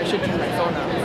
should turn my phone off.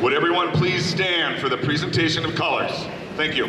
Would everyone please stand for the presentation of colors? Thank you.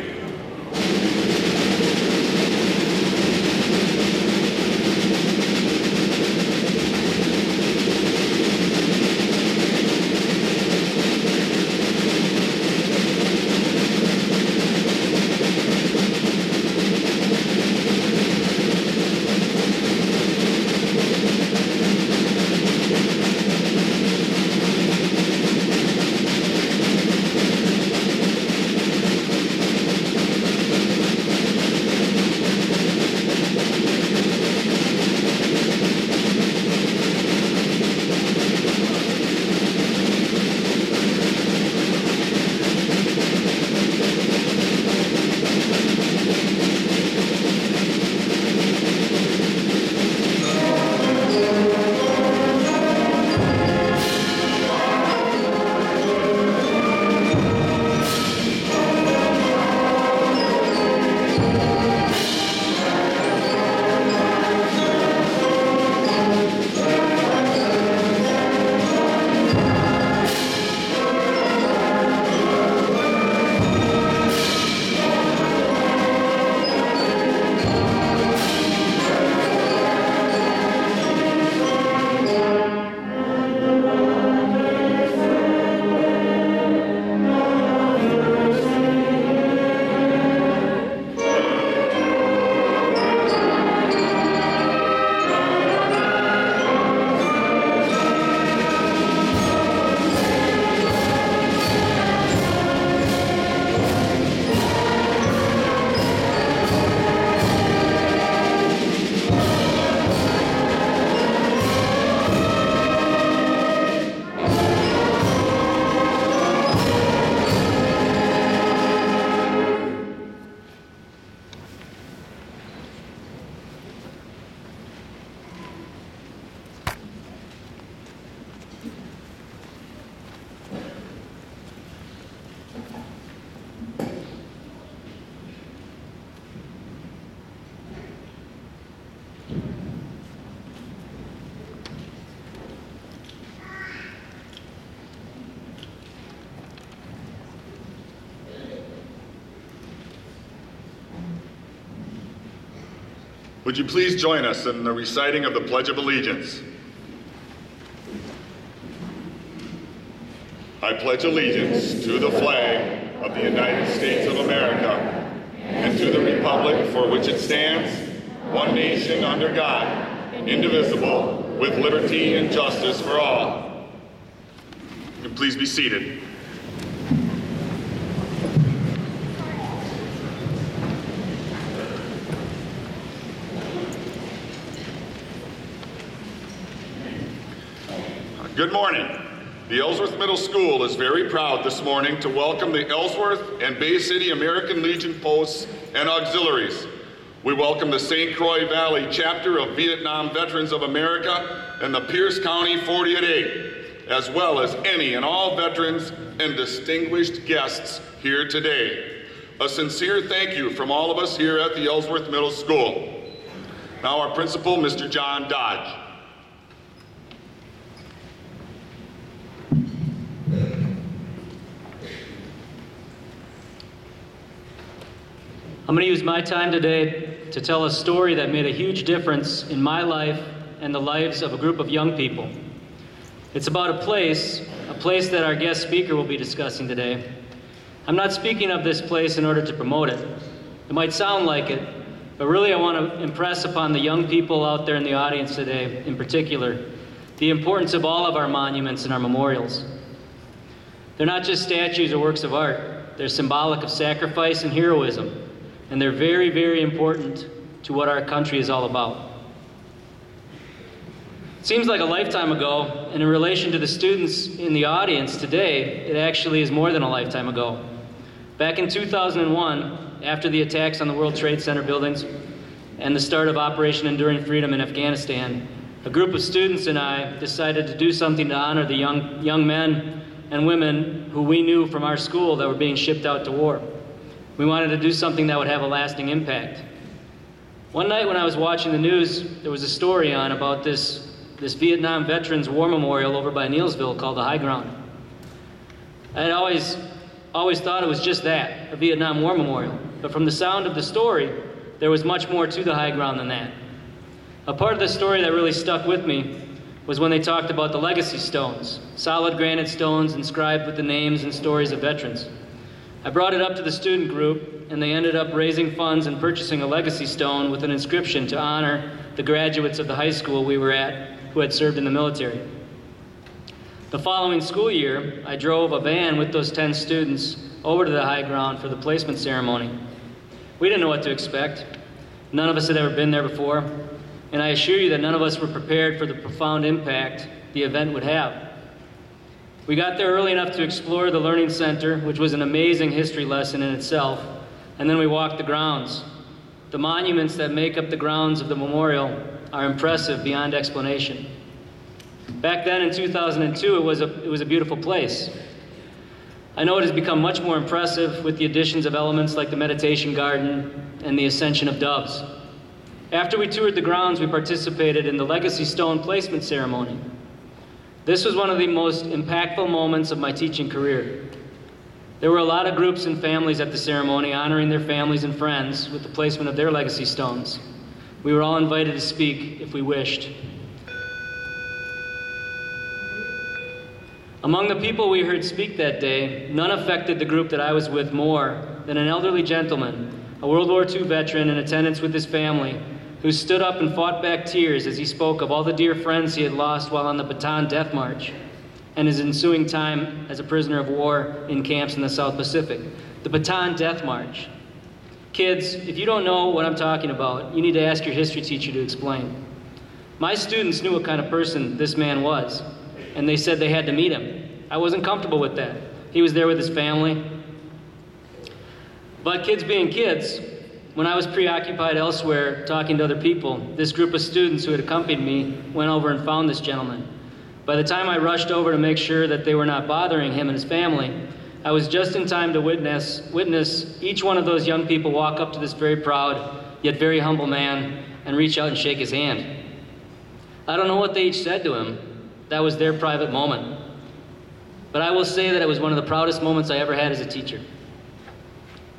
Would you please join us in the reciting of the Pledge of Allegiance? I pledge allegiance to the flag of the United States of America and to the republic for which it stands, one nation under God, indivisible, with liberty and justice for all. And please be seated. Good morning. The Ellsworth Middle School is very proud this morning to welcome the Ellsworth and Bay City American Legion posts and auxiliaries. We welcome the St. Croix Valley chapter of Vietnam Veterans of America and the Pierce County 40-8, as well as any and all veterans and distinguished guests here today. A sincere thank you from all of us here at the Ellsworth Middle School. Now our principal, Mr. John Dodge. I'm going to use my time today to tell a story that made a huge difference in my life and the lives of a group of young people. It's about a place that our guest speaker will be discussing today. I'm not speaking of this place in order to promote it. It might sound like it, but really I want to impress upon the young people out there in the audience today, in particular, the importance of all of our monuments and our memorials. They're not just statues or works of art. They're symbolic of sacrifice and heroism. And they're very, very important to what our country is all about. It seems like a lifetime ago, and in relation to the students in the audience today, it actually is more than a lifetime ago. Back in 2001, after the attacks on the World Trade Center buildings and the start of Operation Enduring Freedom in Afghanistan, a group of students and I decided to do something to honor the young men and women who we knew from our school that were being shipped out to war. We wanted to do something that would have a lasting impact. One night when I was watching the news, there was a story on about this Vietnam Veterans War Memorial over by Neillsville called the Highground. I had always thought it was just that, a Vietnam War memorial. But from the sound of the story, there was much more to the high ground than that. A part of the story that really stuck with me was when they talked about the legacy stones, solid granite stones inscribed with the names and stories of veterans. I brought it up to the student group, and they ended up raising funds and purchasing a legacy stone with an inscription to honor the graduates of the high school we were at who had served in the military. The following school year, I drove a van with those 10 students over to the high ground for the placement ceremony. We didn't know what to expect. None of us had ever been there before, and I assure you that none of us were prepared for the profound impact the event would have. We got there early enough to explore the Learning Center, which was an amazing history lesson in itself, and then we walked the grounds. The monuments that make up the grounds of the memorial are impressive beyond explanation. Back then in 2002, it was a beautiful place. I know it has become much more impressive with the additions of elements like the meditation garden and the ascension of doves. After we toured the grounds, we participated in the Legacy Stone Placement Ceremony. This was one of the most impactful moments of my teaching career. There were a lot of groups and families at the ceremony honoring their families and friends with the placement of their legacy stones. We were all invited to speak if we wished. Among the people we heard speak that day, none affected the group that I was with more than an elderly gentleman, a World War II veteran in attendance with his family, who stood up and fought back tears as he spoke of all the dear friends he had lost while on the Bataan Death March and his ensuing time as a prisoner of war in camps in the South Pacific. The Bataan Death March. Kids, if you don't know what I'm talking about, you need to ask your history teacher to explain. My students knew what kind of person this man was, and they said they had to meet him. I wasn't comfortable with that. He was there with his family. But kids being kids, when I was preoccupied elsewhere talking to other people, this group of students who had accompanied me went over and found this gentleman. By the time I rushed over to make sure that they were not bothering him and his family, I was just in time to witness each one of those young people walk up to this very proud, yet very humble man and reach out and shake his hand. I don't know what they each said to him. That was their private moment. But I will say that it was one of the proudest moments I ever had as a teacher.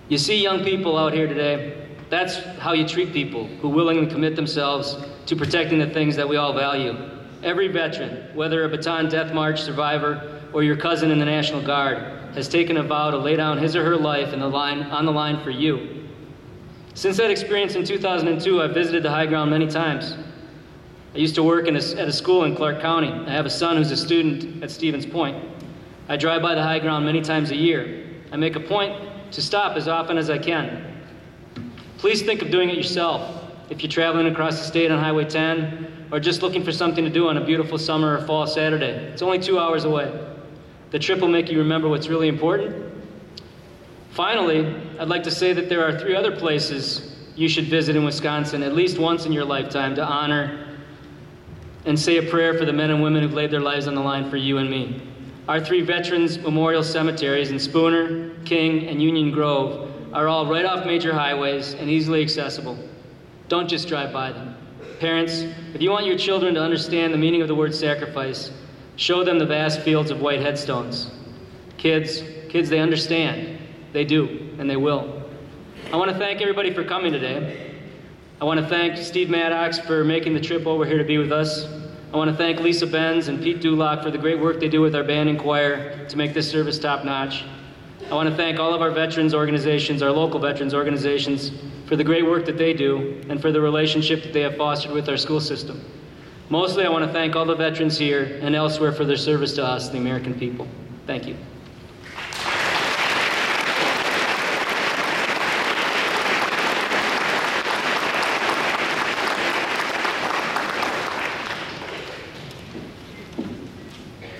You see young people out here today, that's how you treat people who willingly commit themselves to protecting the things that we all value. Every veteran, whether a Bataan Death March survivor or your cousin in the National Guard, has taken a vow to lay down his or her life on the line for you. Since that experience in 2002, I've visited the high ground many times. I used to work at a school in Clark County. I have a son who's a student at Stevens Point. I drive by the high ground many times a year. I make a point to stop as often as I can. Please think of doing it yourself if you're traveling across the state on Highway 10 or just looking for something to do on a beautiful summer or fall Saturday. It's only 2 hours away. The trip will make you remember what's really important. Finally, I'd like to say that there are 3 other places you should visit in Wisconsin at least once in your lifetime to honor and say a prayer for the men and women who've laid their lives on the line for you and me. Our 3 veterans memorial cemeteries in Spooner, King, and Union Grove are all right off major highways and easily accessible. Don't just drive by them. Parents, if you want your children to understand the meaning of the word sacrifice, show them the vast fields of white headstones. Kids, they understand. They do, and they will. I want to thank everybody for coming today. I want to thank Steve Maddox for making the trip over here to be with us. I want to thank Lisa Benz and Pete Dulock for the great work they do with our band and choir to make this service top-notch. I want to thank all of our veterans organizations, our local veterans organizations, for the great work that they do and for the relationship that they have fostered with our school system. Mostly, I want to thank all the veterans here and elsewhere for their service to us, the American people. Thank you.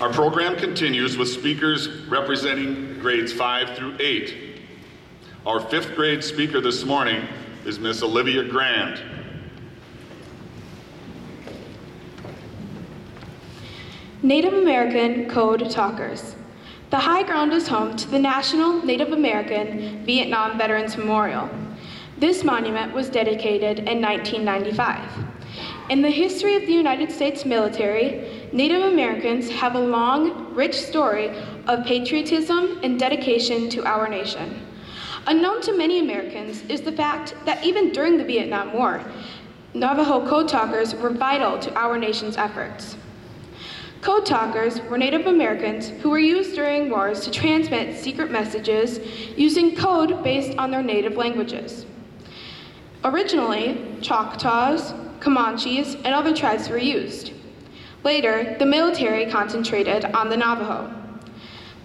Our program continues with speakers representing grades 5 through 8. Our 5th grade speaker this morning is Miss Olivia Grand. Native American Code Talkers. The High Ground is home to the National Native American Vietnam Veterans Memorial. This monument was dedicated in 1995. In the history of the United States military, Native Americans have a long, rich story of patriotism and dedication to our nation. Unknown to many Americans is the fact that even during the Vietnam War, Navajo code talkers were vital to our nation's efforts. Code talkers were Native Americans who were used during wars to transmit secret messages using code based on their native languages. Originally, Choctaws, Comanches, and other tribes were used. Later, the military concentrated on the Navajo.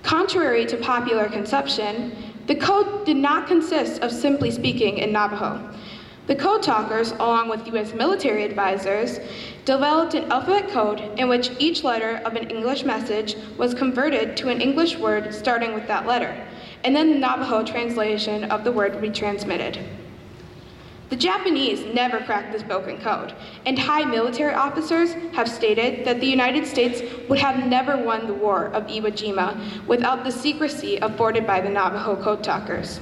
Contrary to popular conception, the code did not consist of simply speaking in Navajo. The code talkers, along with U.S. military advisors, developed an alphabet code in which each letter of an English message was converted to an English word starting with that letter, and then the Navajo translation of the word would be transmitted. The Japanese never cracked this spoken code, and high military officers have stated that the United States would have never won the War of Iwo Jima without the secrecy afforded by the Navajo code talkers.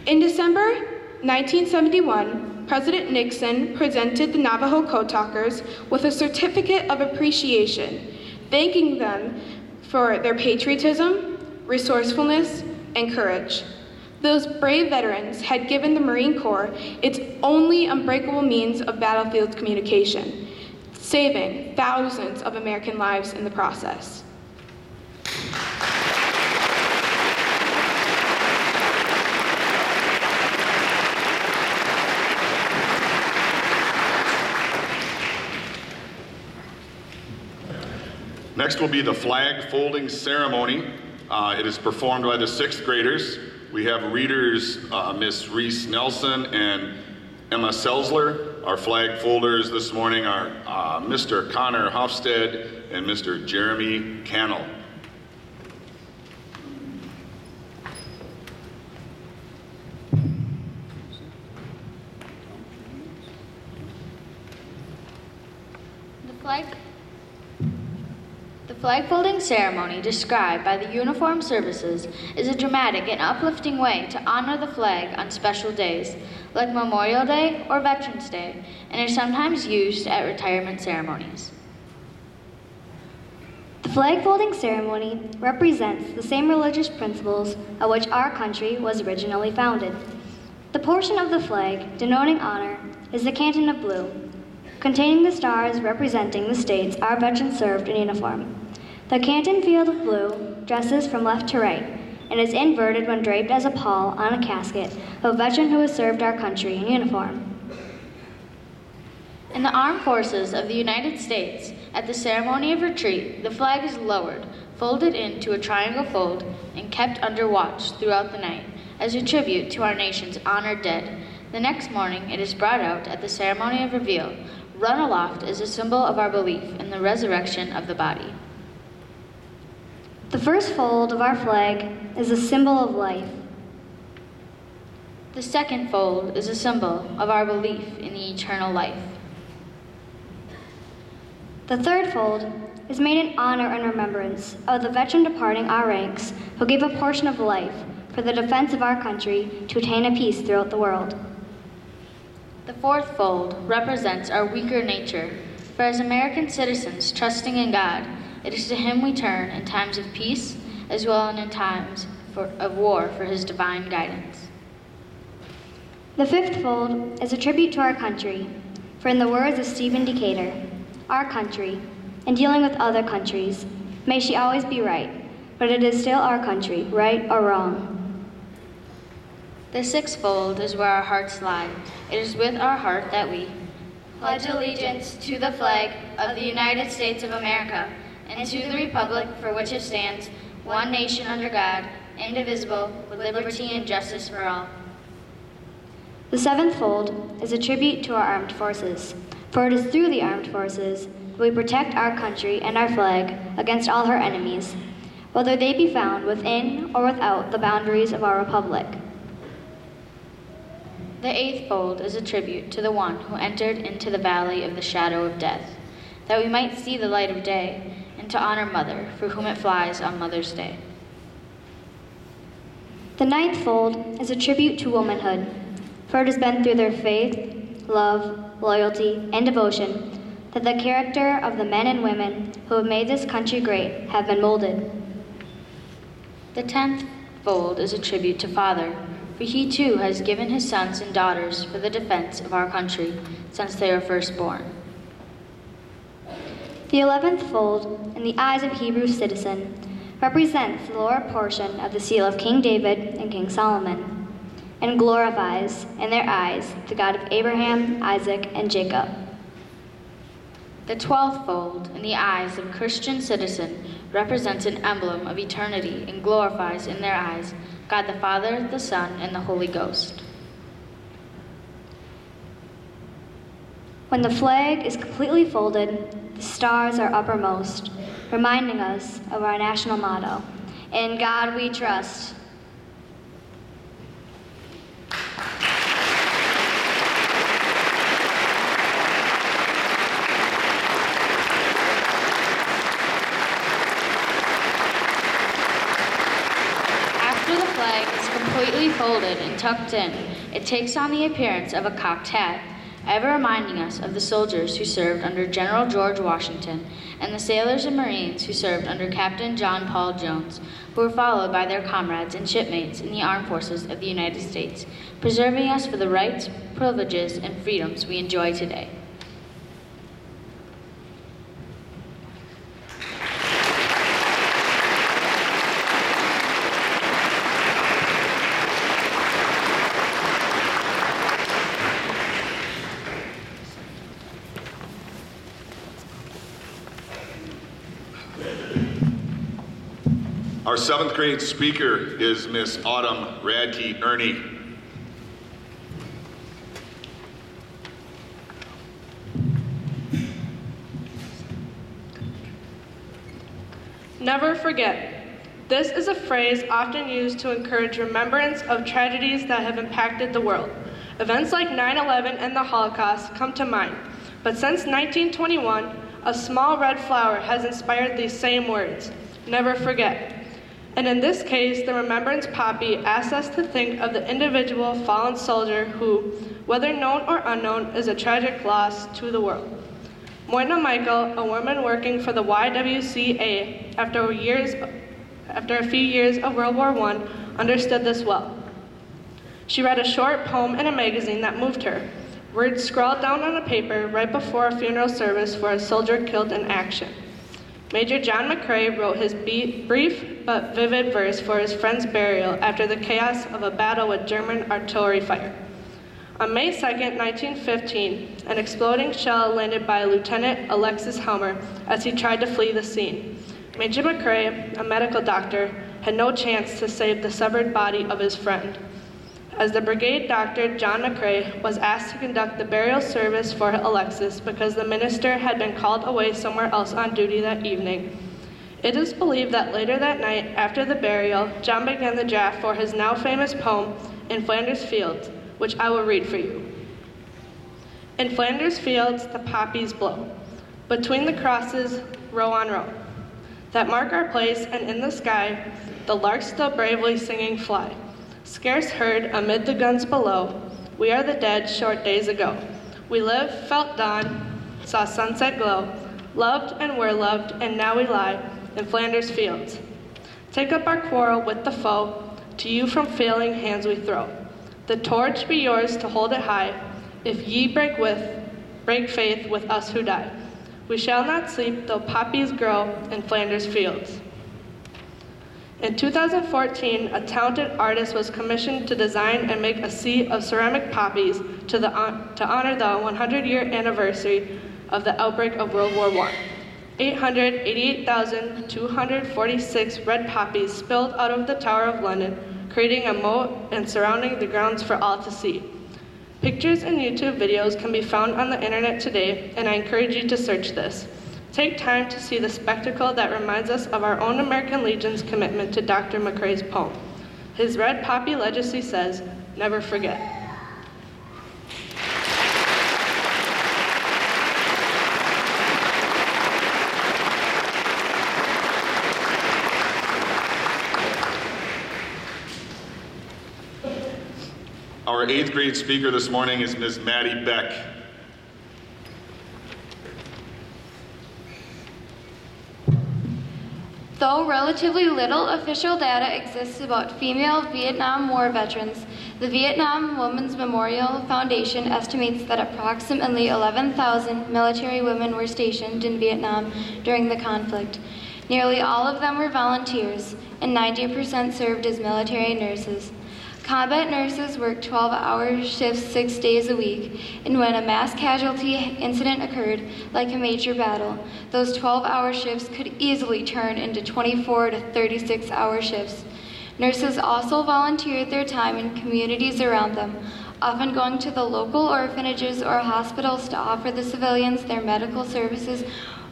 In December 1971, President Nixon presented the Navajo code talkers with a certificate of appreciation, thanking them for their patriotism, resourcefulness, and courage. Those brave veterans had given the Marine Corps its only unbreakable means of battlefield communication, saving thousands of American lives in the process. Next will be the flag folding ceremony. It is performed by the 6th graders. We have readers Miss Reese Nelson and Emma Selsler. Our flag folders this morning are Mr. Connor Hofstad and Mr. Jeremy Cannell. The flag folding ceremony described by the uniformed services is a dramatic and uplifting way to honor the flag on special days, like Memorial Day or Veterans Day, and is sometimes used at retirement ceremonies. The flag folding ceremony represents the same religious principles on which our country was originally founded. The portion of the flag denoting honor is the canton of blue, containing the stars representing the states our veterans served in uniform. The canton field of blue dresses from left to right and is inverted when draped as a pall on a casket of a veteran who has served our country in uniform. In the armed forces of the United States, at the ceremony of retreat, the flag is lowered, folded into a triangle fold, and kept under watch throughout the night as a tribute to our nation's honored dead. The next morning, it is brought out at the ceremony of reveal, run aloft as a symbol of our belief in the resurrection of the body. The first fold of our flag is a symbol of life. The second fold is a symbol of our belief in the eternal life. The third fold is made in honor and remembrance of the veteran departing our ranks who gave a portion of life for the defense of our country to attain a peace throughout the world. The fourth fold represents our weaker nature, for as American citizens trusting in God, it is to Him we turn in times of peace as well as in times of war for His divine guidance. The fifth fold is a tribute to our country, for in the words of Stephen Decatur, our country, in dealing with other countries, may she always be right, but it is still our country, right or wrong. The sixth fold is where our hearts lie. It is with our heart that we pledge allegiance to the flag of the United States of America and to the republic for which it stands, one nation under God, indivisible, with liberty and justice for all. The seventh fold is a tribute to our armed forces, for it is through the armed forces that we protect our country and our flag against all her enemies, whether they be found within or without the boundaries of our republic. The eighth fold is a tribute to the one who entered into the valley of the shadow of death, that we might see the light of day, and to honor Mother, for whom it flies on Mother's Day. The ninth fold is a tribute to womanhood, for it has been through their faith, love, loyalty, and devotion that the character of the men and women who have made this country great have been molded. The 10th fold is a tribute to Father, for he too has given his sons and daughters for the defense of our country since they were first born. The 11th fold, in the eyes of Hebrew citizen, represents the lower portion of the seal of King David and King Solomon, and glorifies, in their eyes, the God of Abraham, Isaac, and Jacob. The 12th fold, in the eyes of Christian citizen, represents an emblem of eternity and glorifies, in their eyes, God the Father, the Son, and the Holy Ghost. When the flag is completely folded, the stars are uppermost, reminding us of our national motto, "In God we trust." After the flag is completely folded and tucked in, it takes on the appearance of a cocked hat, ever reminding us of the soldiers who served under General George Washington and the sailors and Marines who served under Captain John Paul Jones, who were followed by their comrades and shipmates in the armed forces of the United States, preserving us for the rights, privileges, and freedoms we enjoy today. Our 7th grade speaker is Miss Autumn Radke Ernie. Never forget. This is a phrase often used to encourage remembrance of tragedies that have impacted the world. Events like 9/11 and the Holocaust come to mind, but since 1921, a small red flower has inspired these same words, never forget. And in this case, the Remembrance Poppy asks us to think of the individual fallen soldier who, whether known or unknown, is a tragic loss to the world. Moyna Michael, a woman working for the YWCA after a few years of World War I, understood this well. She read a short poem in a magazine that moved her, words scrawled down on a paper right before a funeral service for a soldier killed in action. Major John McCrae wrote his brief but vivid verse for his friend's burial after the chaos of a battle with German artillery fire. On May 2, 1915, an exploding shell landed by Lieutenant Alexis Helmer as he tried to flee the scene. Major McCrae, a medical doctor, had no chance to save the severed body of his friend. As the brigade doctor, John McCrae, was asked to conduct the burial service for Alexis because the minister had been called away somewhere else on duty that evening. It is believed that later that night, after the burial, John began the draft for his now famous poem, In Flanders Fields, which I will read for you. In Flanders fields, the poppies blow, between the crosses, row on row, that mark our place, and in the sky, the larks still bravely singing fly. Scarce heard amid the guns below, we are the dead short days ago. We lived, felt dawn, saw sunset glow, loved and were loved, and now we lie in Flanders fields. Take up our quarrel with the foe, to you from failing hands we throw. The torch be yours to hold it high, if ye break faith with us who die. We shall not sleep though poppies grow in Flanders fields. In 2014, a talented artist was commissioned to design and make a sea of ceramic poppies to honor the 100-year anniversary of the outbreak of World War I. 888,246 red poppies spilled out of the Tower of London, creating a moat and surrounding the grounds for all to see. Pictures and YouTube videos can be found on the internet today, and I encourage you to search this. Take time to see the spectacle that reminds us of our own American Legion's commitment to Dr. McCrae's poem. His red poppy legacy says, never forget. Our 8th grade speaker this morning is Ms. Maddie Beck. Though relatively little official data exists about female Vietnam War veterans, the Vietnam Women's Memorial Foundation estimates that approximately 11,000 military women were stationed in Vietnam during the conflict. Nearly all of them were volunteers, and 90% served as military nurses. Combat nurses worked 12-hour shifts 6 days a week, and when a mass casualty incident occurred, like a major battle, those 12-hour shifts could easily turn into 24 to 36-hour shifts. Nurses also volunteered their time in communities around them, often going to the local orphanages or hospitals to offer the civilians their medical services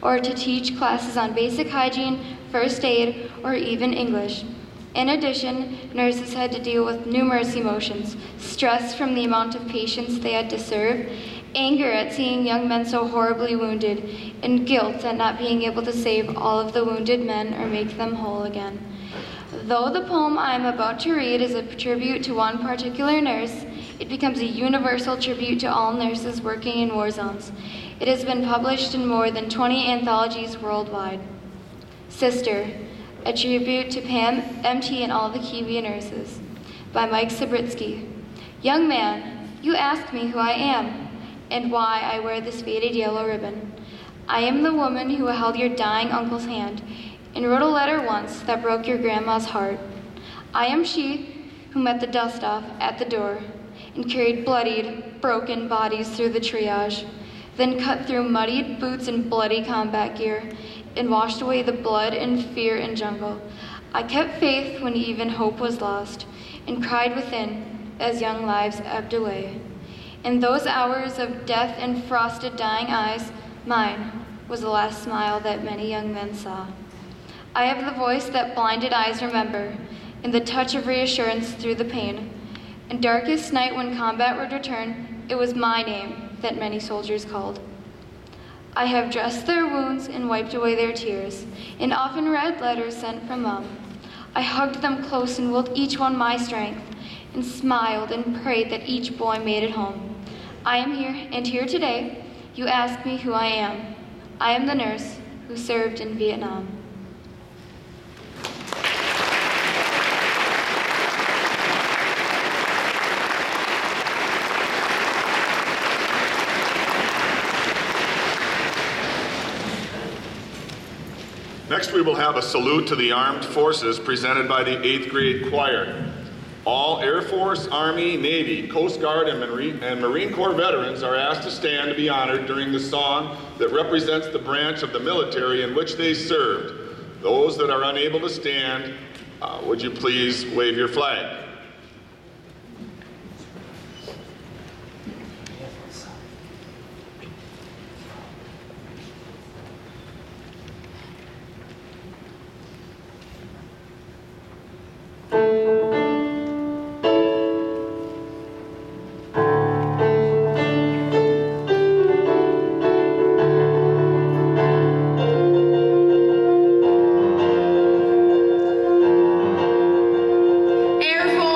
or to teach classes on basic hygiene, first aid, or even English. In addition, nurses had to deal with numerous emotions: stress from the amount of patients they had to serve, anger at seeing young men so horribly wounded, and guilt at not being able to save all of the wounded men or make them whole again. Though the poem I am about to read is a tribute to one particular nurse, it becomes a universal tribute to all nurses working in war zones. It has been published in more than 20 anthologies worldwide. Sister, a tribute to Pam, MT, and all the Kiwi nurses, by Mike Sabritsky. Young man, you ask me who I am and why I wear this faded yellow ribbon. I am the woman who held your dying uncle's hand and wrote a letter once that broke your grandma's heart. I am she who met the dust-off at the door and carried bloodied, broken bodies through the triage, then cut through muddied boots and bloody combat gear and washed away the blood and fear and jungle. I kept faith when even hope was lost and cried within as young lives ebbed away. In those hours of death and frosted dying eyes, mine was the last smile that many young men saw. I have the voice that blinded eyes remember, and the touch of reassurance through the pain. In darkest night when combat would return, it was my name that many soldiers called. I have dressed their wounds and wiped away their tears, and often read letters sent from Mom. I hugged them close and willed each one my strength, and smiled and prayed that each boy made it home. I am here, and here today, you ask me who I am. I am the nurse who served in Vietnam. Next, we will have a salute to the armed forces presented by the 8th grade choir. All Air Force, Army, Navy, Coast Guard, and Marine Corps veterans are asked to stand to be honored during the song that represents the branch of the military in which they served. Those that are unable to stand, would you please wave your flag? Air Force.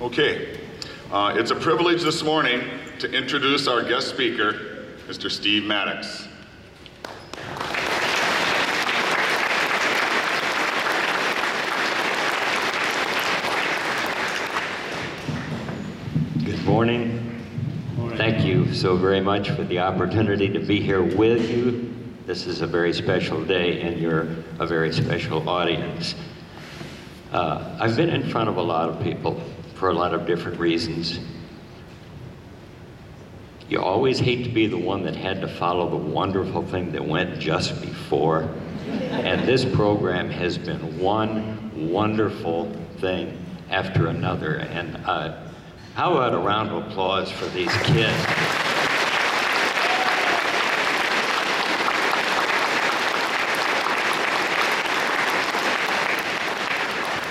Okay, it's a privilege this morning to introduce our guest speaker, Mr. Steve Maddox. Good morning. Thank you so very much for the opportunity to be here with you. This is a very special day, and you're a very special audience. I've been in front of a lot of people for a lot of different reasons. You always hate to be the one that had to follow the wonderful thing that went just before. And this program has been one wonderful thing after another. And how about a round of applause for these kids?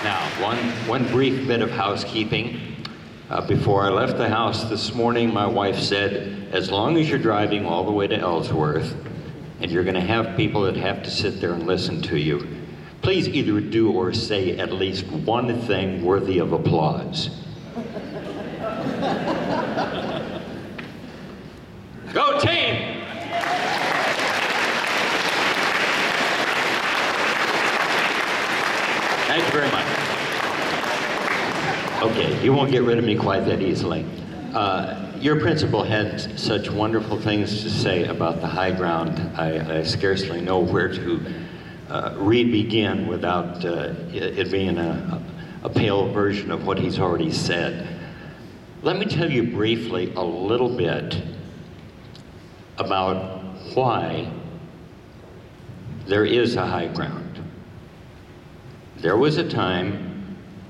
Now, one brief bit of housekeeping. Before I left the house this morning, my wife said, as long as you're driving all the way to Ellsworth, and you're going to have people that have to sit there and listen to you, please either do or say at least one thing worthy of applause. Go team! Thank you very much. Okay, you won't get rid of me quite that easily. Your principal had such wonderful things to say about the Highground. I scarcely know where to re-begin without it being a pale version of what he's already said. Let me tell you briefly a little bit about why there is a high ground. There was a time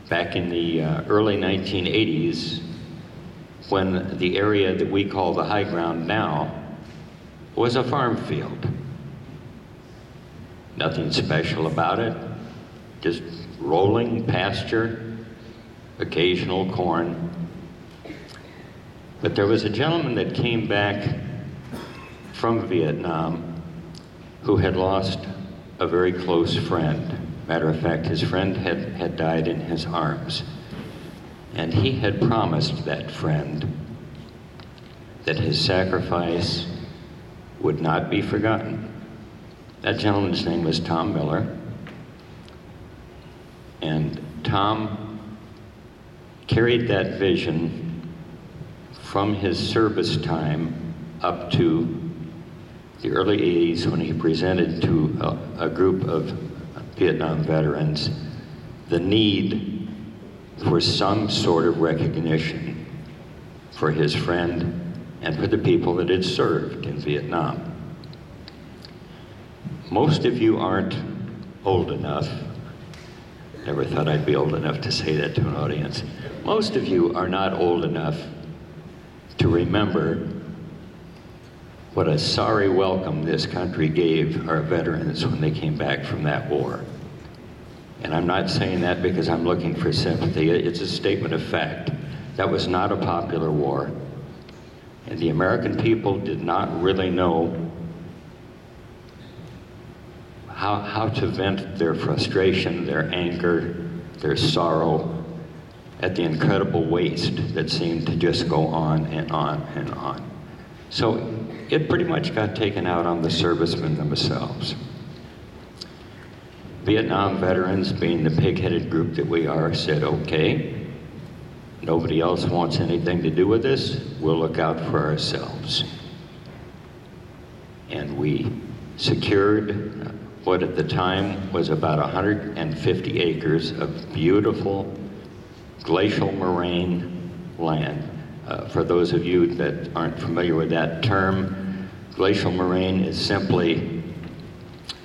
back in the early 1980s when the area that we call the high ground now was a farm field. Nothing special about it, just rolling pasture, occasional corn. But there was a gentleman that came back from Vietnam who had lost a very close friend. Matter of fact, his friend had died in his arms. And he had promised that friend that his sacrifice would not be forgotten. That gentleman's name was Tom Miller. And Tom carried that vision from his service time up to the early 80s when he presented to a group of Vietnam veterans the need for some sort of recognition for his friend and for the people that had served in Vietnam. Most of you aren't old enough. Never thought I'd be old enough to say that to an audience. Most of you are not old enough to remember what a sorry welcome this country gave our veterans when they came back from that war. And I'm not saying that because I'm looking for sympathy. It's a statement of fact. That was not a popular war. And the American people did not really know how to vent their frustration, their anger, their sorrow at the incredible waste that seemed to just go on and on and on. So it pretty much got taken out on the servicemen themselves. Vietnam veterans, being the pig-headed group that we are, said, okay, nobody else wants anything to do with this, we'll look out for ourselves. And we secured what at the time was about 150 acres of beautiful glacial moraine land. For those of you that aren't familiar with that term, glacial moraine is simply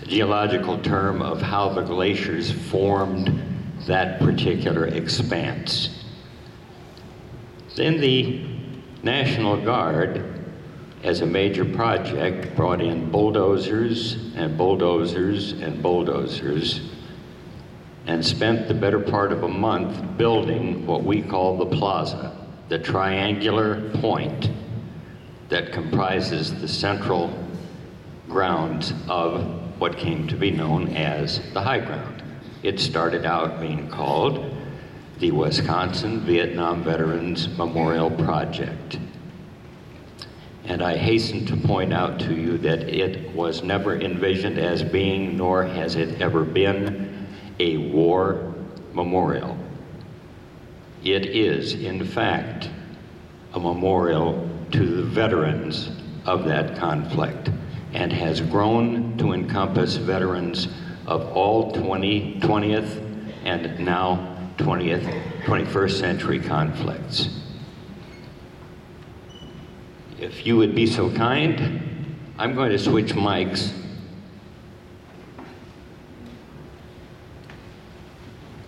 a geological term of how the glaciers formed that particular expanse. Then the National Guard, as a major project, brought in bulldozers and bulldozers and bulldozers and spent the better part of a month building what we call the plaza, the triangular point that comprises the central grounds of what came to be known as the high ground. It started out being called the Wisconsin Vietnam Veterans Memorial Project. And I hasten to point out to you that it was never envisioned as being, nor has it ever been, a war memorial. It is, in fact, a memorial to the veterans of that conflict, and has grown to encompass veterans of all 20th and now 21st century conflicts. If you would be so kind, I'm going to switch mics.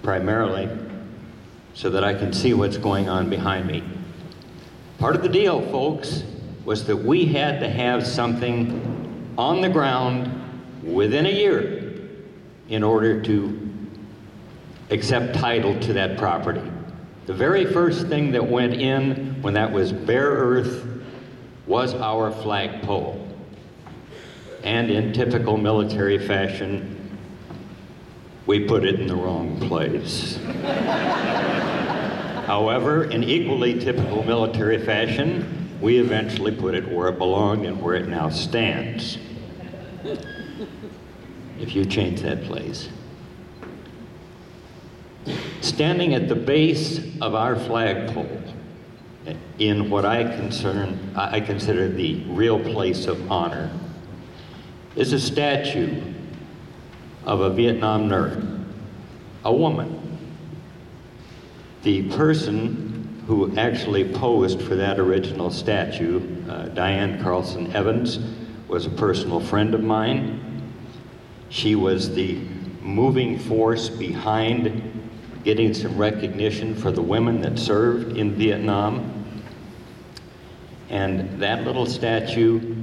Primarily so that I can see what's going on behind me. Part of the deal, folks, was that we had to have something on the ground within a year in order to accept title to that property. The very first thing that went in when that was bare earth was our flagpole. And in typical military fashion, we put it in the wrong place. However, in equally typical military fashion, we eventually put it where it belonged and where it now stands. If you change that, please. Standing at the base of our flagpole, in what I consider the real place of honor, is a statue of a Vietnam nurse, a woman. The person who actually posed for that original statue, Diane Carlson Evans, was a personal friend of mine. She was the moving force behind getting some recognition for the women that served in Vietnam. And that little statue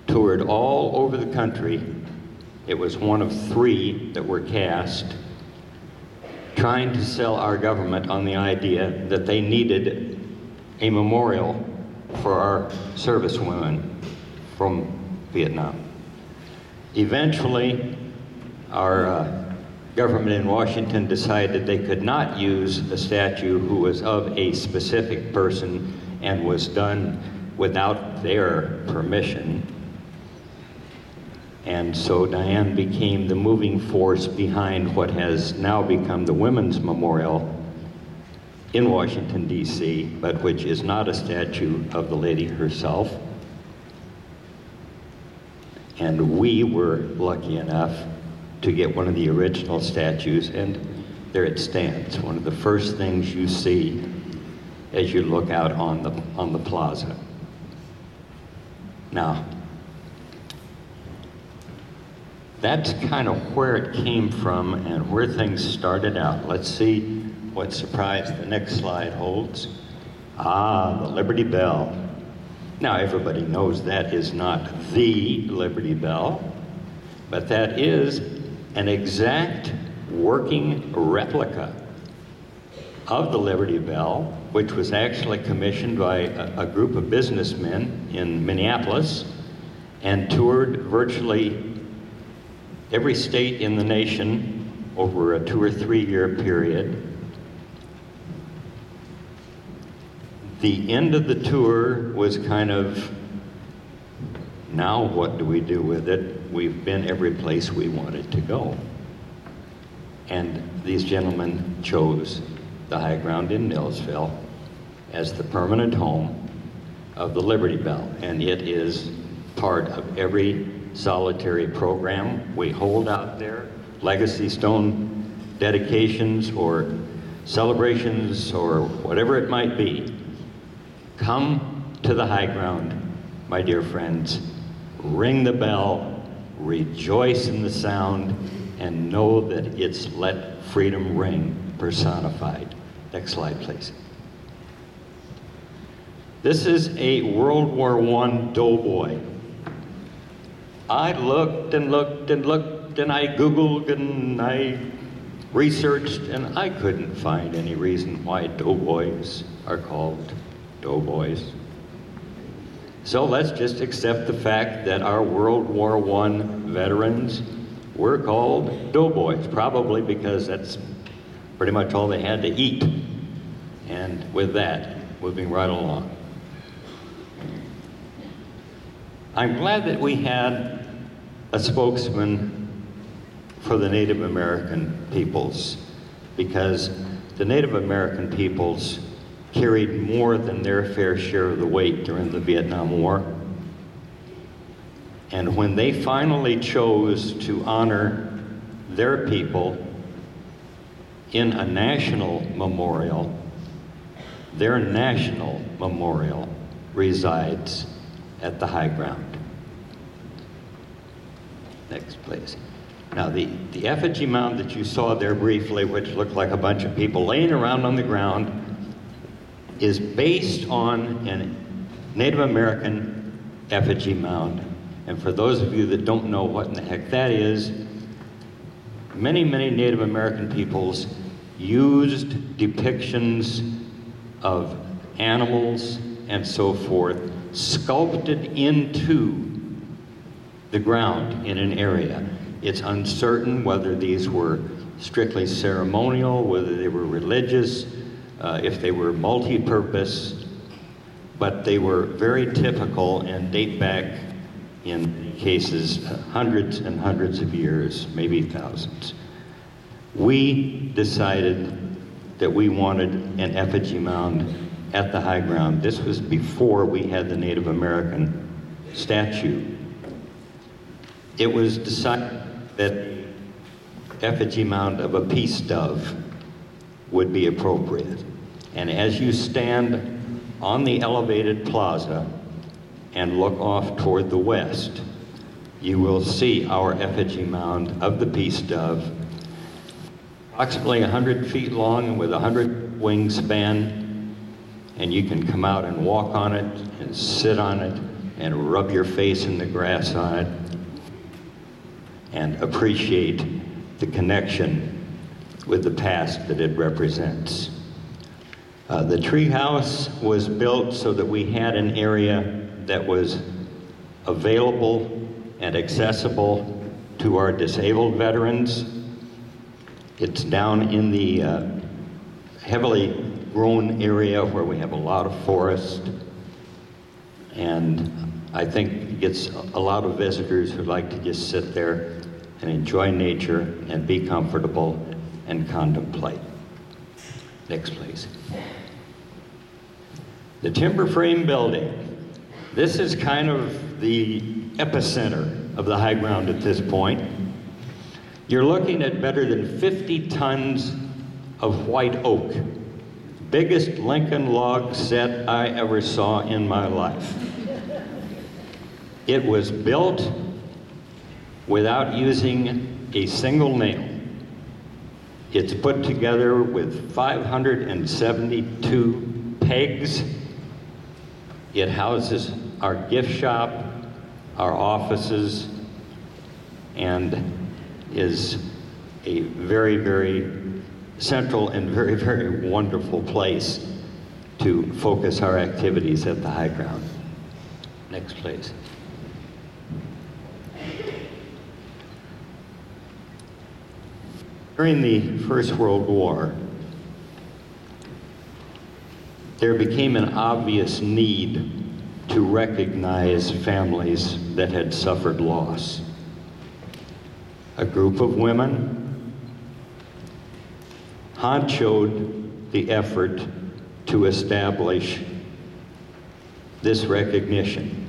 toured all over the country. It was one of 3 that were cast, trying to sell our government on the idea that they needed a memorial for our servicewomen from Vietnam. Eventually, our government in Washington decided they could not use a statue who was of a specific person and was done without their permission. And so Diane became the moving force behind what has now become the Women's Memorial in Washington, D.C., but which is not a statue of the lady herself. And we were lucky enough to get one of the original statues, and there it stands, one of the first things you see as you look out on the plaza. Now, that's kind of where it came from and where things started out. Let's see what surprise the next slide holds. Ah, the Liberty Bell. Now, everybody knows that is not the Liberty Bell, but that is an exact working replica of the Liberty Bell, which was actually commissioned by a group of businessmen in Minneapolis and toured virtually every state in the nation over a 2 or 3 year period. The end of the tour was kind of, now what do we do with it? We've been every place we wanted to go. And these gentlemen chose the Highground in Neillsville as the permanent home of the Liberty Bell. And it is part of every solitary program we hold out there, legacy stone dedications or celebrations or whatever it might be. Come to the Highground, my dear friends. Ring the bell, rejoice in the sound, and know that it's Let Freedom Ring personified. Next slide, please. This is a World War I doughboy. I looked and looked and looked, and I Googled and I researched, and I couldn't find any reason why doughboys are called doughboys. So let's just accept the fact that our World War I veterans were called doughboys, probably because that's pretty much all they had to eat. And with that, moving right along. I'm glad that we had a spokesman for the Native American peoples, because the Native American peoples carried more than their fair share of the weight during the Vietnam War. And when they finally chose to honor their people in a national memorial, their national memorial resides at the Highground. Next, please. Now, the effigy mound that you saw there briefly, which looked like a bunch of people laying around on the ground, is based on a Native American effigy mound. And for those of you that don't know what in the heck that is, many, many Native American peoples used depictions of animals and so forth sculpted into the ground in an area. It's uncertain whether these were strictly ceremonial, whether they were religious, if they were multi-purpose, but they were very typical and date back, in cases, hundreds and hundreds of years, maybe thousands. We decided that we wanted an effigy mound at the Highground. This was before we had the Native American statue. It was decided that the effigy mound of a peace dove would be appropriate. And as you stand on the elevated plaza and look off toward the west, you will see our effigy mound of the peace dove, approximately 100 feet long and with 100 wingspan, and you can come out and walk on it and sit on it and rub your face in the grass on it and appreciate the connection with the past that it represents. The treehouse was built so that we had an area that was available and accessible to our disabled veterans. It's down in the heavily grown area where we have a lot of forest, and I think it gets a lot of visitors who like to just sit there and enjoy nature and be comfortable and contemplate. Next, please. The timber frame building. This is kind of the epicenter of the Highground at this point. You're looking at better than 50 tons of white oak. Biggest Lincoln log set I ever saw in my life. It was built without using a single nail. It's put together with 572 pegs. It houses our gift shop, our offices, and is a very, very central and very, very wonderful place to focus our activities at the Highground. Next, please. During the First World War, there became an obvious need to recognize families that had suffered loss. A group of women honchoed the effort to establish this recognition.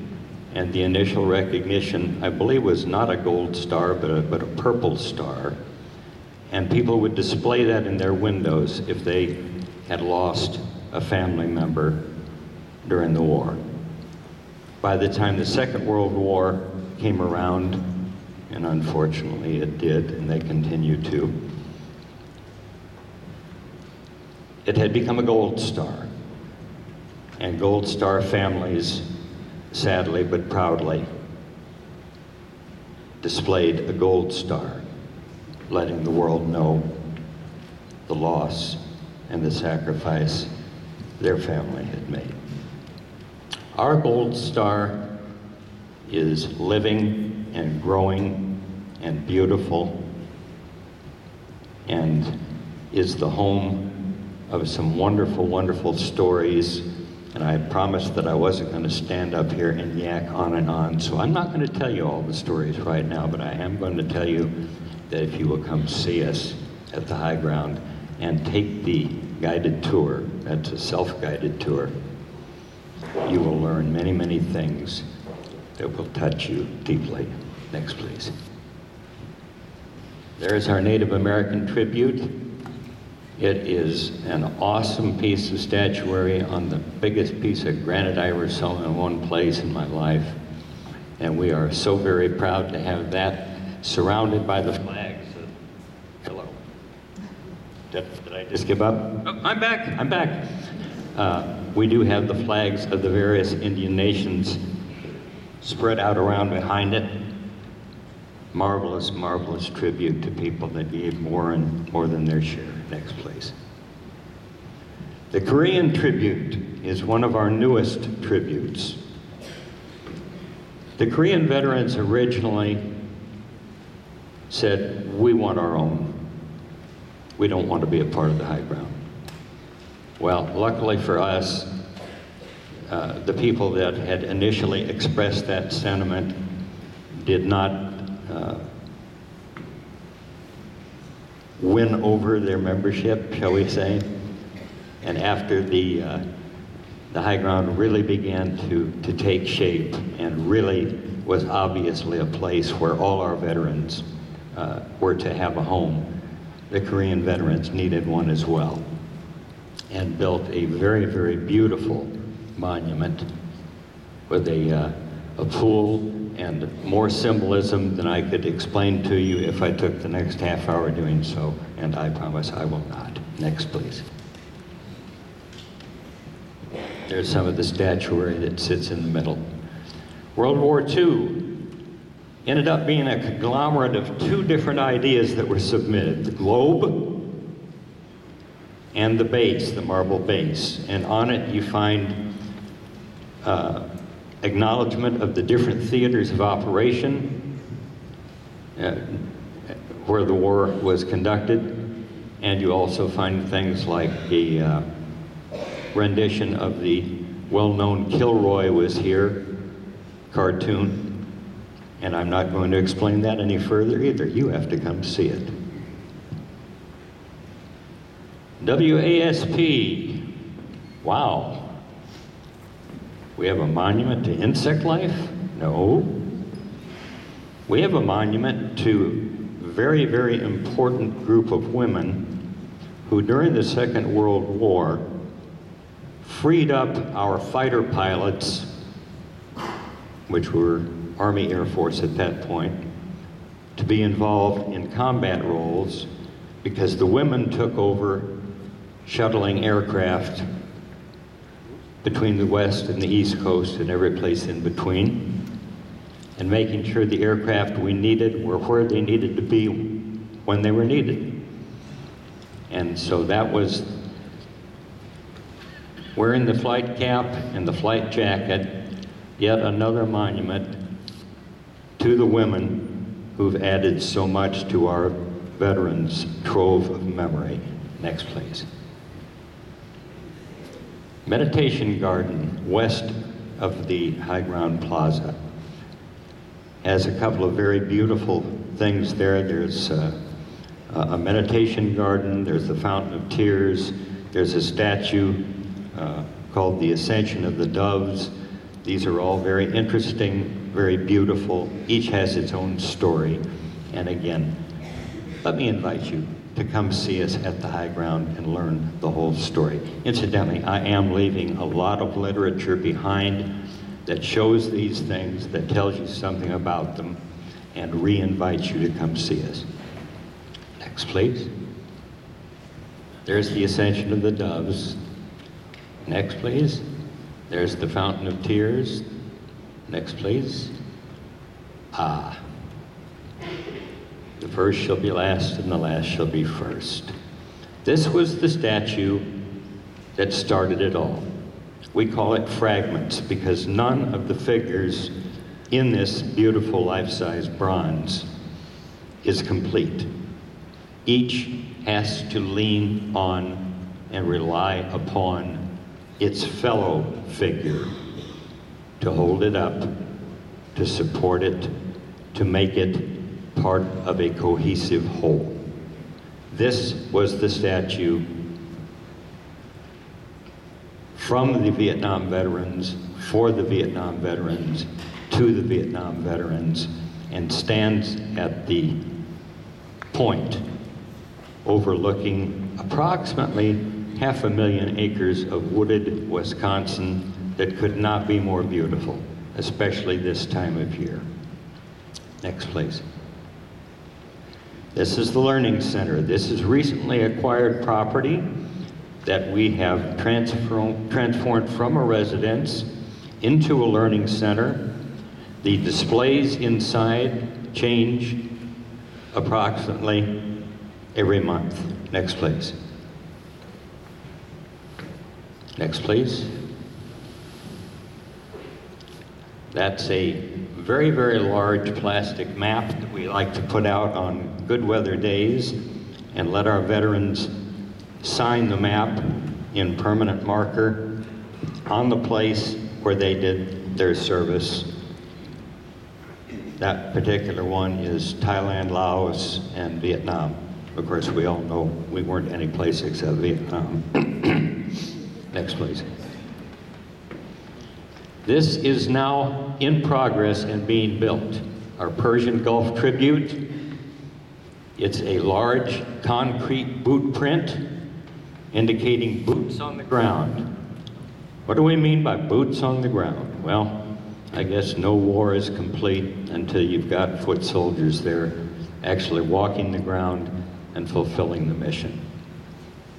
And the initial recognition, I believe, was not a gold star, but a purple star. And people would display that in their windows if they had lost a family member during the war. By the time the Second World War came around, and unfortunately it did, and they continue to, it had become a gold star. And gold star families, sadly but proudly, displayed a gold star, letting the world know the loss and the sacrifice their family had made. Our gold star is living and growing and beautiful, and is the home of some wonderful, wonderful stories. And I promised that I wasn't going to stand up here and yak on and on. So I'm not going to tell you all the stories right now, but I am going to tell you that if you will come see us at the Highground and take the guided tour, that's a self-guided tour, you will learn many, many things that will touch you deeply. Next, please. There's our Native American tribute. It is an awesome piece of statuary on the biggest piece of granite I ever saw in one place in my life. And we are so very proud to have that surrounded by the flags. Hello. Did I just give up? Oh, I'm back. We do have the flags of the various Indian nations spread out around behind it. Marvelous, marvelous tribute to people that gave more than their share. Next, please. The Korean tribute is one of our newest tributes. The Korean veterans originally said, we want our own. We don't want to be a part of the Highground. Well, luckily for us, the people that had initially expressed that sentiment did not win over their membership, shall we say. And after the Highground really began to take shape and really was obviously a place where all our veterans were to have a home, the Korean veterans needed one as well, and built a very, very beautiful monument with a pool and more symbolism than I could explain to you if I took the next half hour doing so, and I promise I will not. Next, please. There's some of the statuary that sits in the middle. World War II ended up being a conglomerate of two different ideas that were submitted: the globe and the base, the marble base. And on it you find acknowledgement of the different theaters of operation where the war was conducted, and you also find things like a rendition of the well-known Kilroy Was Here cartoon, and I'm not going to explain that any further either. You have to come see it. WASP, wow. We have a monument to insect life? No. We have a monument to a very, very important group of women who during the Second World War freed up our fighter pilots, which were Army Air Force at that point, to be involved in combat roles because the women took over shuttling aircraft between the West and the East Coast and every place in between, and making sure the aircraft we needed were where they needed to be when they were needed. And so that was wearing the flight cap and the flight jacket, yet another monument to the women who've added so much to our veterans' trove of memory. Next, please. Meditation Garden, west of the Highground Plaza, has a couple of very beautiful things there. There's a meditation garden, there's the Fountain of Tears, there's a statue called the Ascension of the Doves. These are all very interesting, very beautiful. Each has its own story. And again, let me invite you to come see us at the Highground and learn the whole story. Incidentally, I am leaving a lot of literature behind that shows these things, that tells you something about them, and re-invites you to come see us. Next, please. There's the Ascension of the Doves. Next, please. There's the Fountain of Tears. Next, please. The first shall be last, and the last shall be first. This was the statue that started it all. We call it fragments because none of the figures in this beautiful life-size bronze is complete. each has to lean on and rely upon its fellow figure to hold it up, to support it, to make it part of a cohesive whole. This was the statue from the Vietnam veterans, for the Vietnam veterans, to the Vietnam veterans, and stands at the point overlooking approximately 500,000 acres of wooded Wisconsin that could not be more beautiful, especially this time of year. Next, please. This is the Learning Center. This is recently acquired property that we have transformed from a residence into a learning center. The displays inside change approximately every month. Next, please. Next, please. That's a very, very large plastic map that we like to put out on good weather days and let our veterans sign the map in permanent marker on the place where they did their service. That particular one is Thailand, Laos, and Vietnam. Of course, we all know we weren't any place except Vietnam. Next, please. This is now in progress and being built. Our Persian Gulf tribute. It's a large concrete boot print indicating boots on the ground. What do we mean by boots on the ground? Well, I guess no war is complete until you've got foot soldiers there actually walking the ground and fulfilling the mission.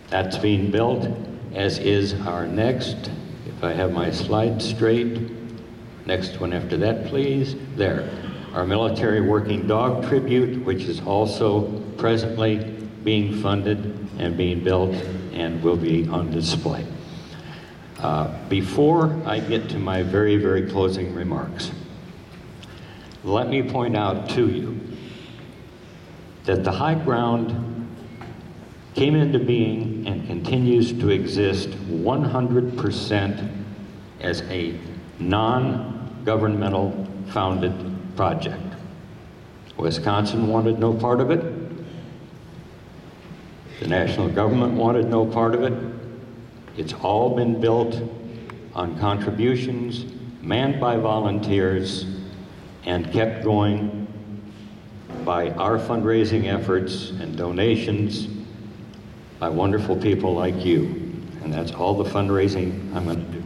That's being built, as is our next, if I have my slide straight, next one after that, please. There. Our military working dog tribute, which is also presently being funded and being built and will be on display. Before I get to my very, very closing remarks, let me point out to you that the Highground came into being and continues to exist 100% as a non-governmental founded project. Wisconsin wanted no part of it. The national government wanted no part of it. It's all been built on contributions, manned by volunteers, and kept going by our fundraising efforts and donations by wonderful people like you. And that's all the fundraising I'm going to do.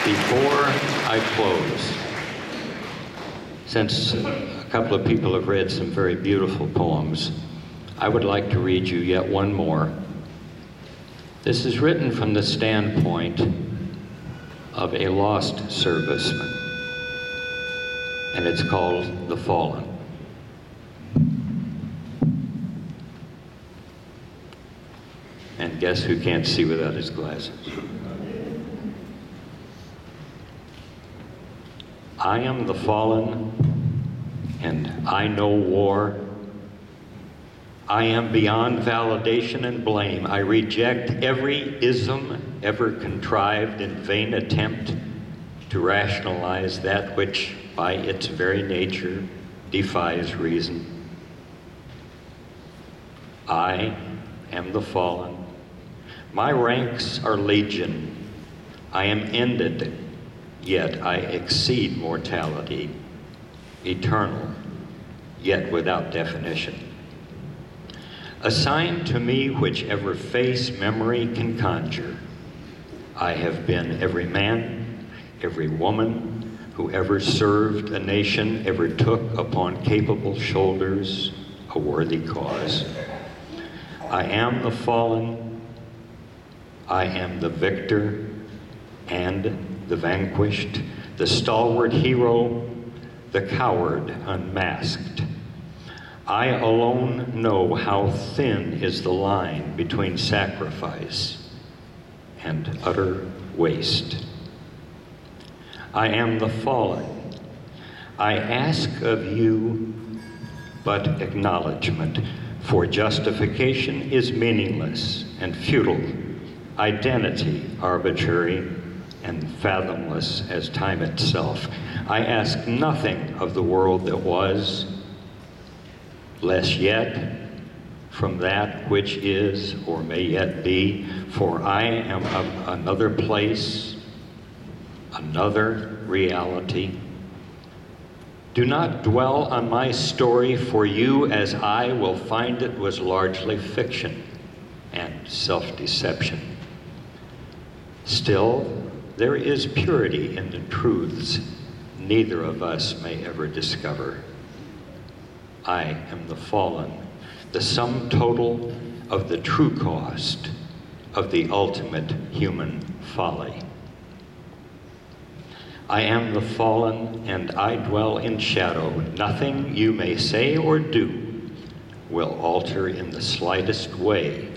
Before I close, since a couple of people have read some very beautiful poems, I would like to read you yet one more. This is written from the standpoint of a lost serviceman, and it's called The Fallen. And guess who can't see without his glasses? I am the fallen, and I know war. I am beyond validation and blame. I reject every ism ever contrived in vain attempt to rationalize that which, by its very nature, defies reason. I am the fallen. My ranks are legion. I am ended, yet I exceed mortality, eternal, yet without definition. Assign to me whichever face memory can conjure. I have been every man, every woman, who ever served a nation, ever took upon capable shoulders a worthy cause. I am the fallen, I am the victor and the vanquished, the stalwart hero, the coward unmasked. I alone know how thin is the line between sacrifice and utter waste. I am the fallen. I ask of you but acknowledgement, for justification is meaningless and futile, identity arbitrary and fathomless as time itself. I ask nothing of the world that was, less yet from that which is or may yet be, for I am of another place, another reality. Do not dwell on my story, for you as I will find it was largely fiction and self-deception. Still, there is purity in the truths neither of us may ever discover. I am the fallen, the sum total of the true cost of the ultimate human folly. I am the fallen, and I dwell in shadow. Nothing you may say or do will alter in the slightest way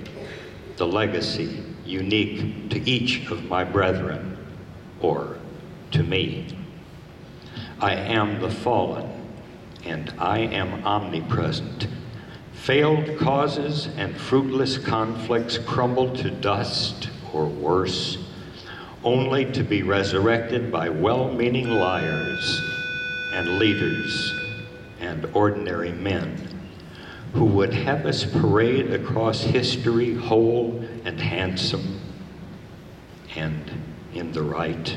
the legacy unique to each of my brethren, or to me. I am the fallen, and I am omnipresent. Failed causes and fruitless conflicts crumble to dust or worse, only to be resurrected by well-meaning liars and leaders and ordinary men who would have us parade across history whole and handsome and in the right.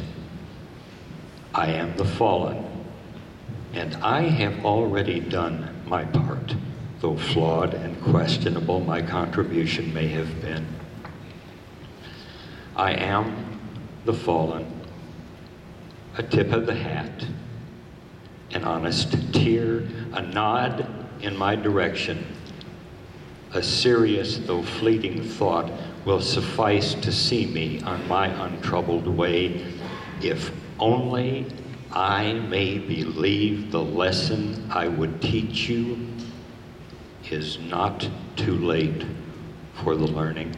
I am the fallen, and I have already done my part, though flawed and questionable my contribution may have been. I am the fallen, a tip of the hat, an honest tear, a nod in my direction, a serious though fleeting thought will suffice to see me on my untroubled way, if only I may believe the lesson I would teach you is not too late for the learning.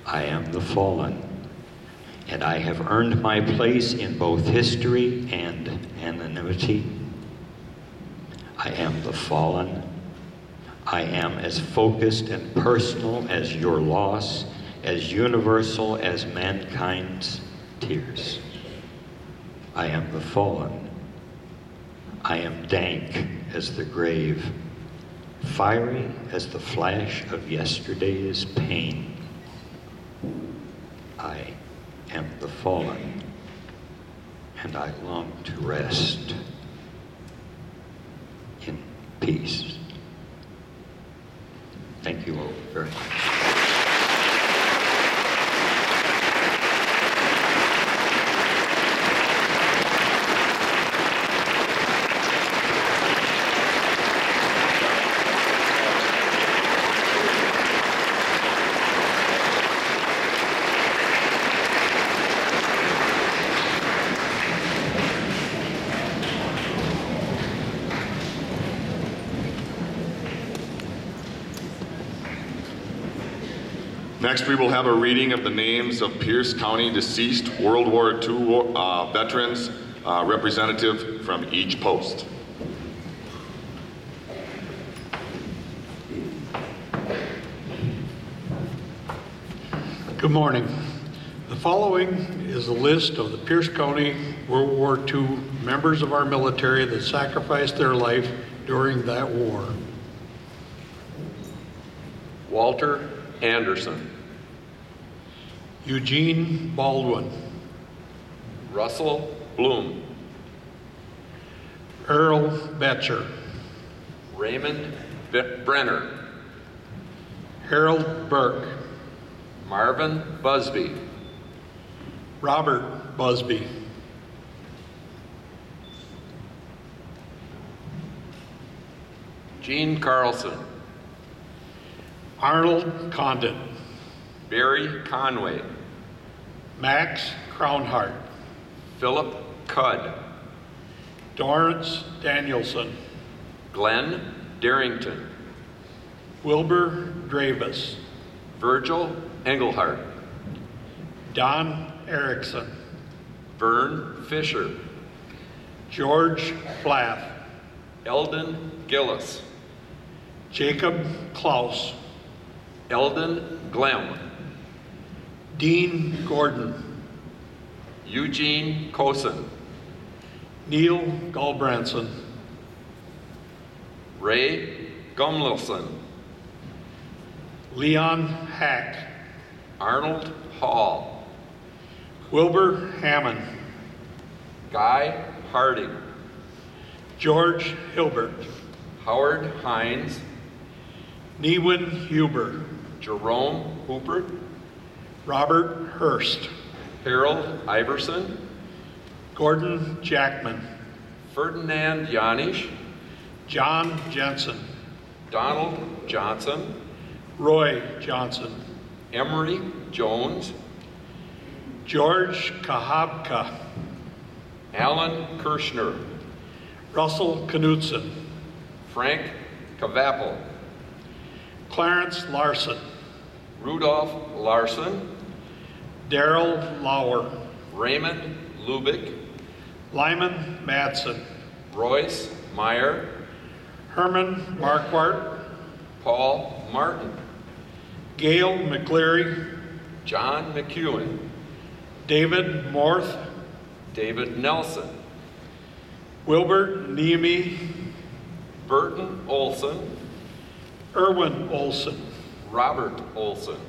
I am the fallen, and I have earned my place in both history and anonymity. I am the fallen. I am as focused and personal as your loss, as universal as mankind's tears. I am the fallen. I am dank as the grave, fiery as the flash of yesterday's pain. I am the fallen, and I long to rest in peace. Thank you all very much. Next, we will have a reading of the names of Pierce County deceased World War II veterans, representative from each post. Good morning. The following is a list of the Pierce County World War II members of our military that sacrificed their life during that war. Walter Anderson. Eugene Baldwin. Russell Bloom. Earl Betcher. Raymond Brenner. Harold Burke. Marvin Busby. Robert Busby. Gene Carlson. Arnold Condon. Barry Conway. Max Crownhart. Philip Cudd. Dorrance Danielson. Glenn Darrington. Wilbur Dravis. Virgil Engelhardt. Don Erickson. Vern Fisher, George Flath, Eldon Gillis, Jacob Klaus, Eldon Glemm, Dean Gordon, Eugene Cosin, Neil Gulbranson, Ray Gumlilson, Leon Hack, Arnold Hall, Wilbur Hammond, Guy Harding, George Hilbert, Howard Hines, Newin Huber, Jerome Hooper, Robert Hurst, Harold Iverson, Gordon Jackman, Ferdinand Janisch, John Jensen, Donald Johnson, Roy Johnson, Emery Jones, George Kahabka, Alan Kirschner, Russell Knudsen, Frank Cavappel, Clarence Larson, Rudolph Larson, Darrell Lauer, Raymond Lubick, Lyman Madsen, Royce Meyer, Herman Marquardt, Paul Martin, Gail McCleary, John McEwen, David Morth, David Nelson, Wilbert Niemi, Burton Olson, Erwin Olson, Robert Olson,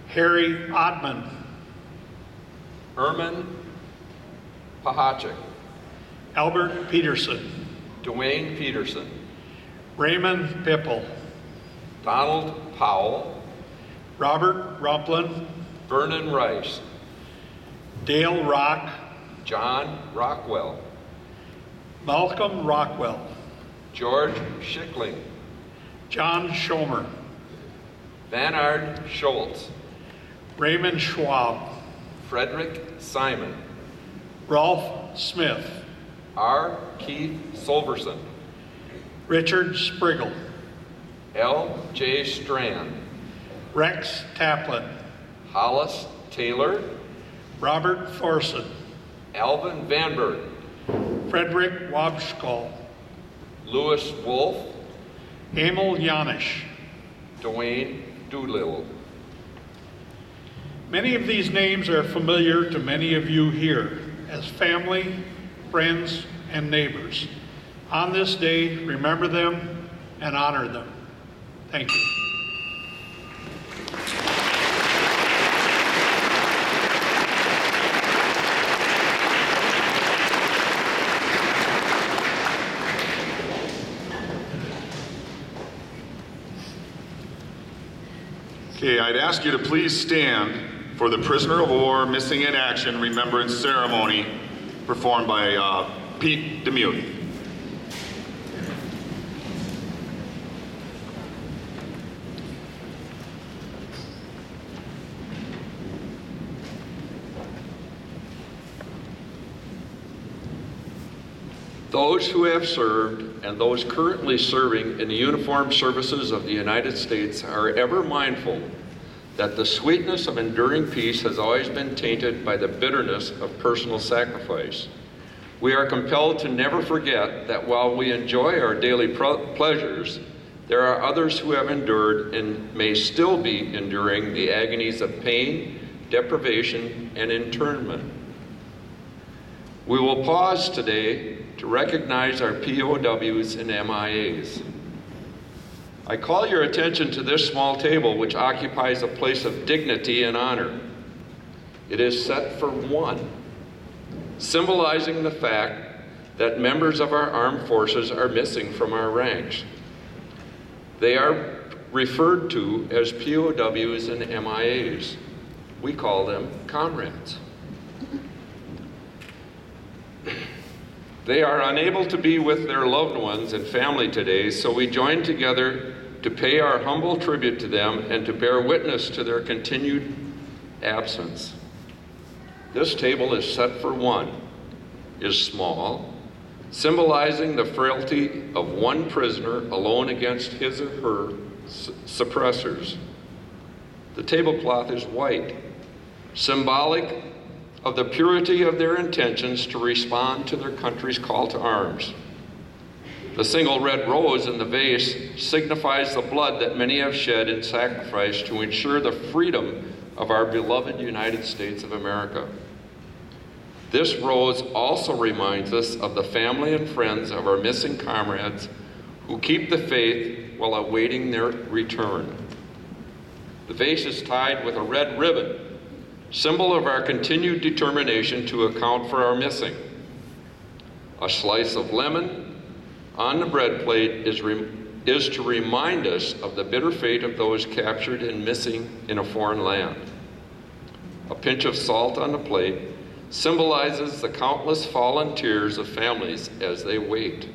Harry Oddman, Erman Pahachik, Albert Peterson, Dwayne Peterson, Raymond Pipple, Donald Powell, Robert Rumplin, Vernon Rice, Dale Rock, John Rockwell, Malcolm Rockwell, George Schickling, John Schomer, Vanard Schultz, Raymond Schwab, Frederick Simon, Rolf Smith, R. Keith Solverson, Richard Spriggle, L. J. Strand, Rex Taplin, Hollis Taylor, Robert Thorson, Alvin Vanberg, Frederick Wabschkall, Louis Wolf, Emil Janisch. Dwayne Doolittle. Many of these names are familiar to many of you here as family, friends, and neighbors. On this day, remember them and honor them. Thank you. Okay, I'd ask you to please stand for the Prisoner of War Missing in Action Remembrance Ceremony performed by Pete Demuth. Those who have served and those currently serving in the uniformed services of the United States are ever mindful that the sweetness of enduring peace has always been tainted by the bitterness of personal sacrifice. We are compelled to never forget that while we enjoy our daily pleasures, there are others who have endured and may still be enduring the agonies of pain, deprivation, and internment. We will pause today to recognize our POWs and MIAs. I call your attention to this small table, which occupies a place of dignity and honor. It is set for one, symbolizing the fact that members of our armed forces are missing from our ranks. They are referred to as POWs and MIAs. We call them comrades. They are unable to be with their loved ones and family today, so we join together to pay our humble tribute to them and to bear witness to their continued absence. This table is set for one, is small, symbolizing the frailty of one prisoner alone against his or her suppressors. The tablecloth is white, symbolic of the purity of their intentions to respond to their country's call to arms. The single red rose in the vase signifies the blood that many have shed in sacrifice to ensure the freedom of our beloved United States of America. This rose also reminds us of the family and friends of our missing comrades who keep the faith while awaiting their return. The vase is tied with a red ribbon, symbol of our continued determination to account for our missing. A slice of lemon on the bread plate is to remind us of the bitter fate of those captured and missing in a foreign land. A pinch of salt on the plate symbolizes the countless fallen tears of families as they wait.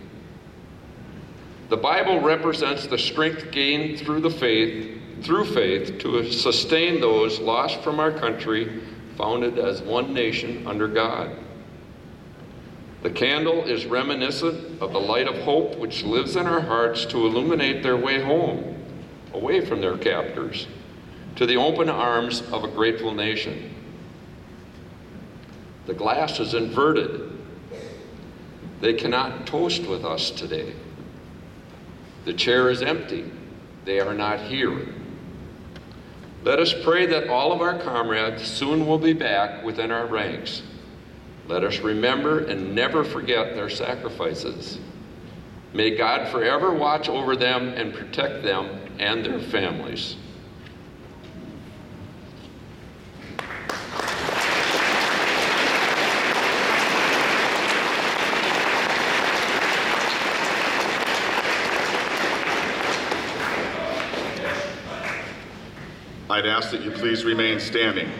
The Bible represents the strength gained through faith to sustain those lost from our country, founded as one nation under God. The candle is reminiscent of the light of hope which lives in our hearts to illuminate their way home, away from their captors, to the open arms of a grateful nation. The glass is inverted. They cannot toast with us today. The chair is empty. They are not here. Let us pray that all of our comrades soon will be back within our ranks. Let us remember and never forget their sacrifices. May God forever watch over them and protect them and their families. I'd ask that you please remain standing.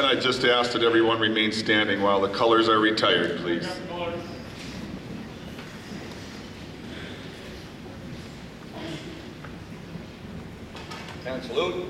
I just ask that everyone remain standing while the colors are retired, please. And salute.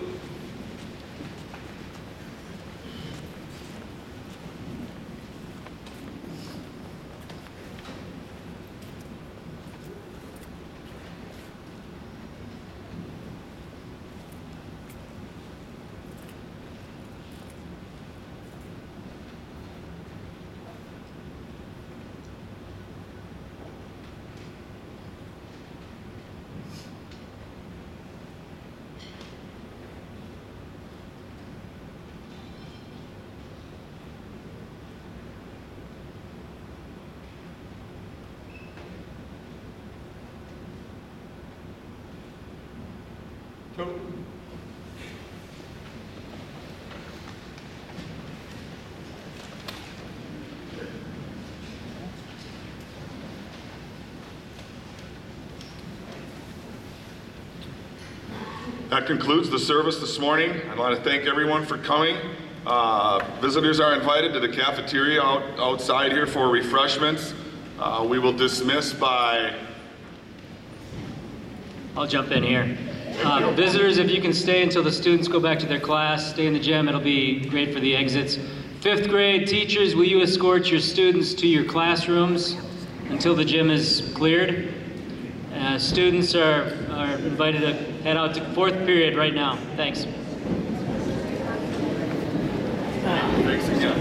That concludes the service this morning. I'd like to thank everyone for coming. Visitors are invited to the cafeteria outside here for refreshments. We will dismiss by... I'll jump in here. Visitors, if you can stay until the students go back to their class, stay in the gym, it'll be great for the exits. 5th grade teachers, will you escort your students to your classrooms until the gym is cleared? Students are invited to head out to 4th period right now. Thanks. Thanks again.